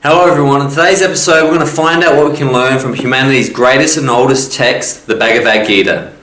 Hello everyone, in today's episode we're going to find out what we can learn from humanity's greatest and oldest text, the Bhagavad Gita.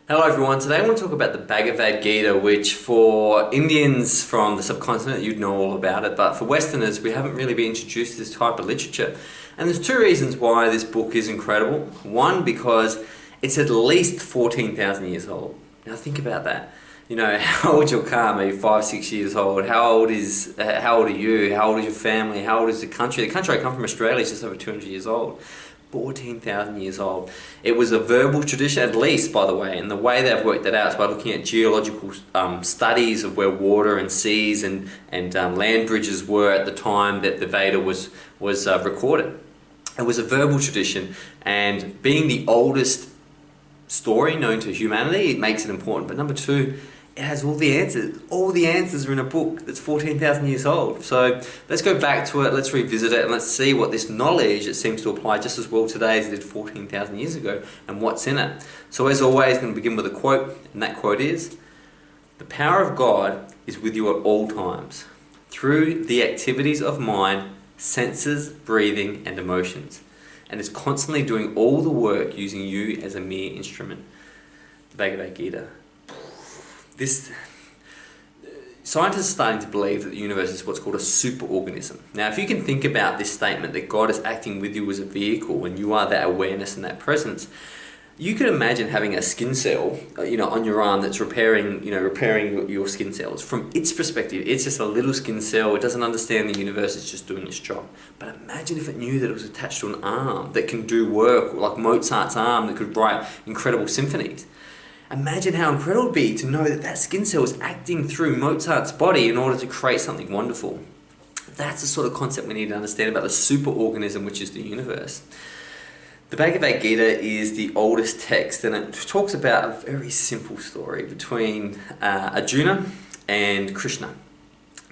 Hello everyone, today I want to talk about the Bhagavad Gita, which for Indians from the subcontinent you'd know all about it, but for Westerners we haven't really been introduced to this type of literature. And there's two reasons why this book is incredible. One, because it's at least 14,000 years old. Now think about that. You know, how old's your car? Maybe 5, 6 years old. How old are you? How old is your family? How old is the country? The country I come from, Australia, is just over 200 years old. 14,000 years old. It was a verbal tradition, at least, by the way, and the way they've worked that out is by looking at geological studies of where water and seas and land bridges were at the time that the Veda was recorded. It was a verbal tradition, and being the oldest story known to humanity, it makes it important. But number two, it has all the answers. All the answers are in a book that's 14,000 years old. So let's go back to it, let's revisit it, and let's see what this knowledge, it seems to apply just as well today as it did 14,000 years ago, and what's in it. So as always, I'm going to begin with a quote, and that quote is, "The power of God is with you at all times, through the activities of mind, senses, breathing, and emotions, and is constantly doing all the work using you as a mere instrument." The Bhagavad Gita. Scientists are starting to believe that the universe is what's called a superorganism. Now, if you can think about this statement that God is acting with you as a vehicle and you are that awareness and that presence, you could imagine having a skin cell, on your arm that's repairing your skin cells. From its perspective, it's just a little skin cell. It doesn't understand the universe. It's just doing its job. But imagine if it knew that it was attached to an arm that can do work, like Mozart's arm that could write incredible symphonies. Imagine how incredible it would be to know that that skin cell is acting through Mozart's body in order to create something wonderful. That's the sort of concept we need to understand about the superorganism, which is the universe. The Bhagavad Gita is the oldest text, and it talks about a very simple story between Arjuna and Krishna.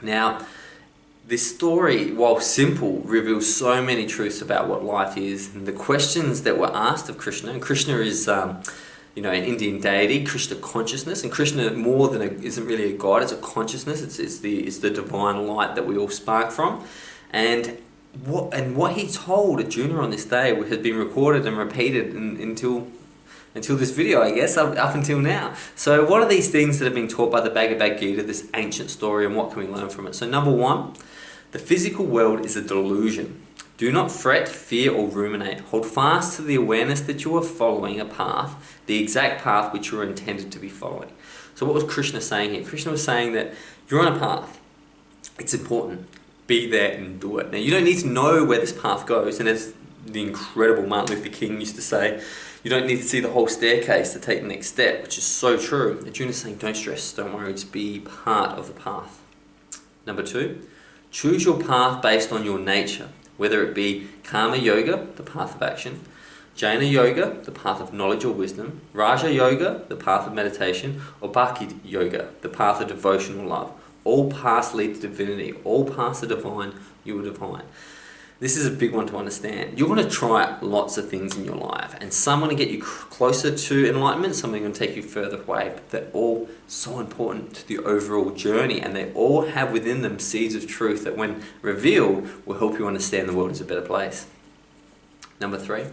Now, this story, while simple, reveals so many truths about what life is, and the questions that were asked of Krishna. And Krishna is an Indian deity, Krishna consciousness, and Krishna isn't really a god, it's a consciousness, it's the divine light that we all spark from. And what he told Arjuna on this day has been recorded and repeated until this video, I guess, up until now. So what are these things that have been taught by the Bhagavad Gita, this ancient story, and what can we learn from it? So number one, the physical world is a delusion. Do not fret, fear, or ruminate. Hold fast to the awareness that you are following a path, the exact path which you are intended to be following. So what was Krishna saying here? Krishna was saying that you're on a path. It's important. Be there and do it. Now, you don't need to know where this path goes, and as the incredible Martin Luther King used to say, you don't need to see the whole staircase to take the next step, which is so true. Arjuna's saying, don't stress, don't worry, just be part of the path. Number two, choose your path based on your nature. Whether it be Karma Yoga, the path of action, Jnana Yoga, the path of knowledge or wisdom, Raja Yoga, the path of meditation, or Bhakti Yoga, the path of devotion or love. All paths lead to divinity. All paths are divine. You are divine. This is a big one to understand. You're going to try lots of things in your life, and some are going to get you closer to enlightenment, some are going to take you further away, but they're all so important to the overall journey, and they all have within them seeds of truth that when revealed will help you understand the world as a better place. Number three,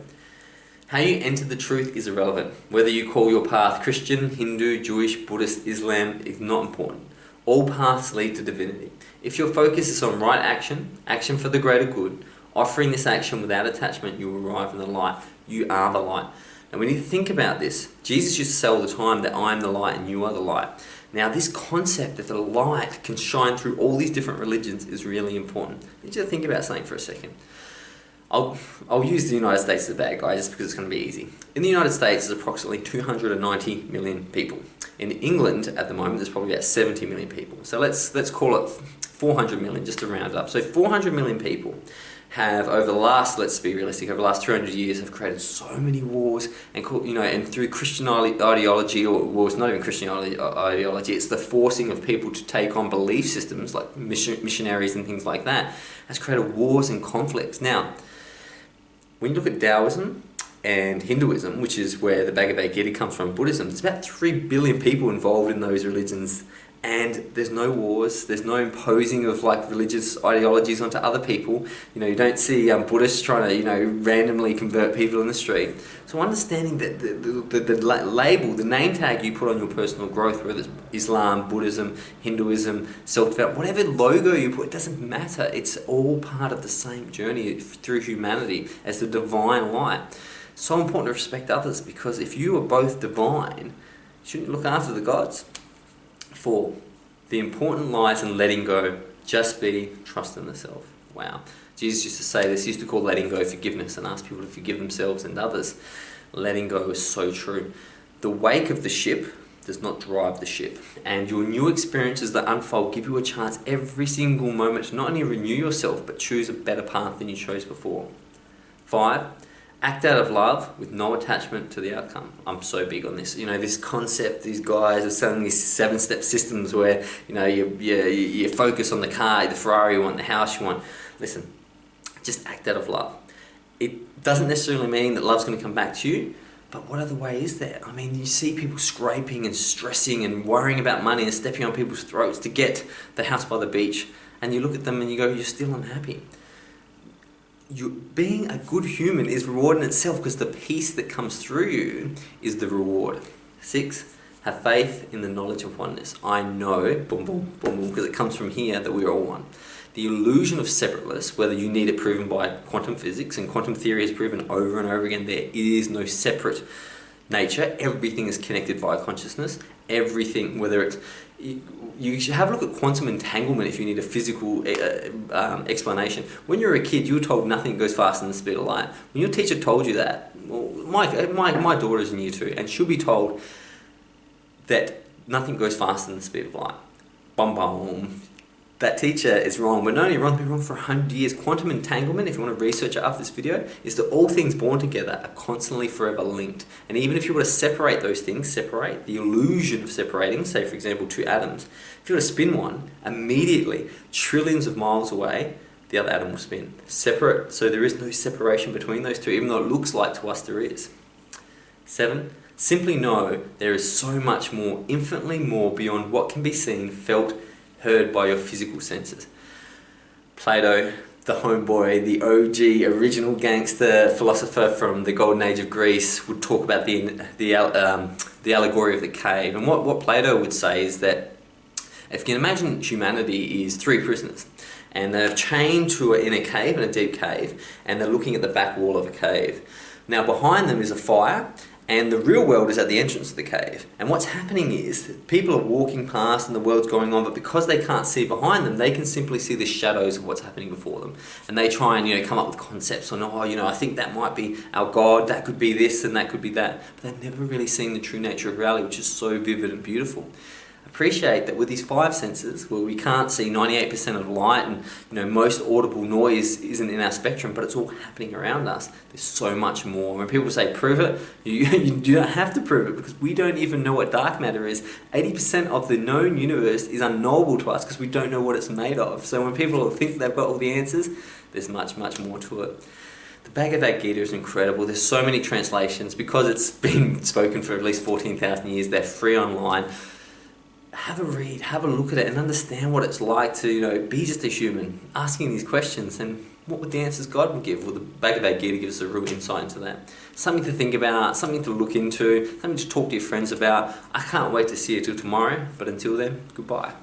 how you enter the truth is irrelevant. Whether you call your path Christian, Hindu, Jewish, Buddhist, Islam is not important. All paths lead to divinity. If your focus is on right action, action for the greater good, offering this action without attachment, you will arrive in the light. You are the light. And we need to think about this. Jesus used to say all the time that I am the light and you are the light. Now, this concept that the light can shine through all these different religions is really important. I need you to think about something for a second. I'll use the United States as a bad guy just because it's going to be easy. In the United States, there's approximately 290 million people. In England, at the moment, there's probably about 70 million people. So let's call it 400 million, just to round up. So 400 million people have, over the last, let's be realistic, over the last 200 years have created so many wars, and and through Christian ideology, or well, it's not even Christian ideology, it's the forcing of people to take on belief systems like missionaries and things like that, has created wars and conflicts. Now, when you look at Taoism and Hinduism, which is where the Bhagavad Gita comes from, Buddhism, there's about 3 billion people involved in those religions, and there's no wars, there's no imposing of like religious ideologies onto other people. You don't see Buddhists trying to randomly convert people in the street. So understanding that the label, the name tag you put on your personal growth, whether it's Islam, Buddhism, Hinduism, self-development, whatever logo you put, it doesn't matter. It's all part of the same journey through humanity as the divine light. So important to respect others, because if you are both divine, shouldn't you look after the gods? 4, the important lies in letting go. Just be, trust in the self. Wow. Jesus used to say this, he used to call letting go forgiveness and ask people to forgive themselves and others. Letting go is so true. The wake of the ship does not drive the ship. And your new experiences that unfold give you a chance every single moment to not only renew yourself, but choose a better path than you chose before. 5, act out of love with no attachment to the outcome. I'm so big on this. This concept, these guys are selling these 7-step systems where, you focus on the car, the Ferrari you want, the house you want. Listen, just act out of love. It doesn't necessarily mean that love's going to come back to you, but what other way is there? I mean, you see people scraping and stressing and worrying about money and stepping on people's throats to get the house by the beach, and you look at them and you go, you're still unhappy. Being a good human is reward in itself, because the peace that comes through you is the reward. 6, have faith in the knowledge of oneness. I know, boom, boom, boom, boom, because it comes from here, that we are all one. The illusion of separateness, whether you need it proven by quantum physics, and quantum theory has proven over and over again, there is no separate nature. Everything is connected via consciousness. Everything, whether it's... You should have a look at quantum entanglement if you need a physical explanation. When you were a kid, you were told nothing goes faster than the speed of light. When your teacher told you that, well, my daughter's in year 2, and she'll be told that nothing goes faster than the speed of light. Bum bum. That teacher is wrong, but not only wrong, but wrong for 100 years. Quantum entanglement, if you want to research it after this video, is that all things born together are constantly forever linked. And even if you were to separate those things, separate the illusion of separating, say for example 2 atoms, if you were to spin one, immediately, trillions of miles away, the other atom will spin. Separate, so there is no separation between those two, even though it looks like to us there is. 7, simply know there is so much more, infinitely more beyond what can be seen, felt, heard by your physical senses. Plato, the homeboy, the OG, original gangster philosopher from the golden age of Greece, would talk about the allegory of the cave. And what Plato would say is that if you can imagine humanity is 3 prisoners, and they're chained in a cave, in a deep cave, and they're looking at the back wall of a cave. Now behind them is a fire, and the real world is at the entrance of the cave. And what's happening is that people are walking past and the world's going on, but because they can't see behind them, they can simply see the shadows of what's happening before them. And they try and come up with concepts on, I think that might be our God, that could be this and that could be that. But they've never really seen the true nature of reality, which is so vivid and beautiful. Appreciate that with these 5 senses, where we can't see 98% of light and most audible noise isn't in our spectrum, but it's all happening around us, there's so much more. When people say prove it, you do not have to prove it, because we don't even know what dark matter is. 80% of the known universe is unknowable to us because we don't know what it's made of. So when people think they've got all the answers, there's much, much more to it. The Bhagavad Gita is incredible. There's so many translations. Because it's been spoken for at least 14,000 years, they're free online. Have a read, have a look at it, and understand what it's like to be just a human, asking these questions, and what would the answers God would give. Well, the Bhagavad Gita gives us a real insight into that. Something to think about, something to look into, something to talk to your friends about. I can't wait to see you till tomorrow, but until then, goodbye.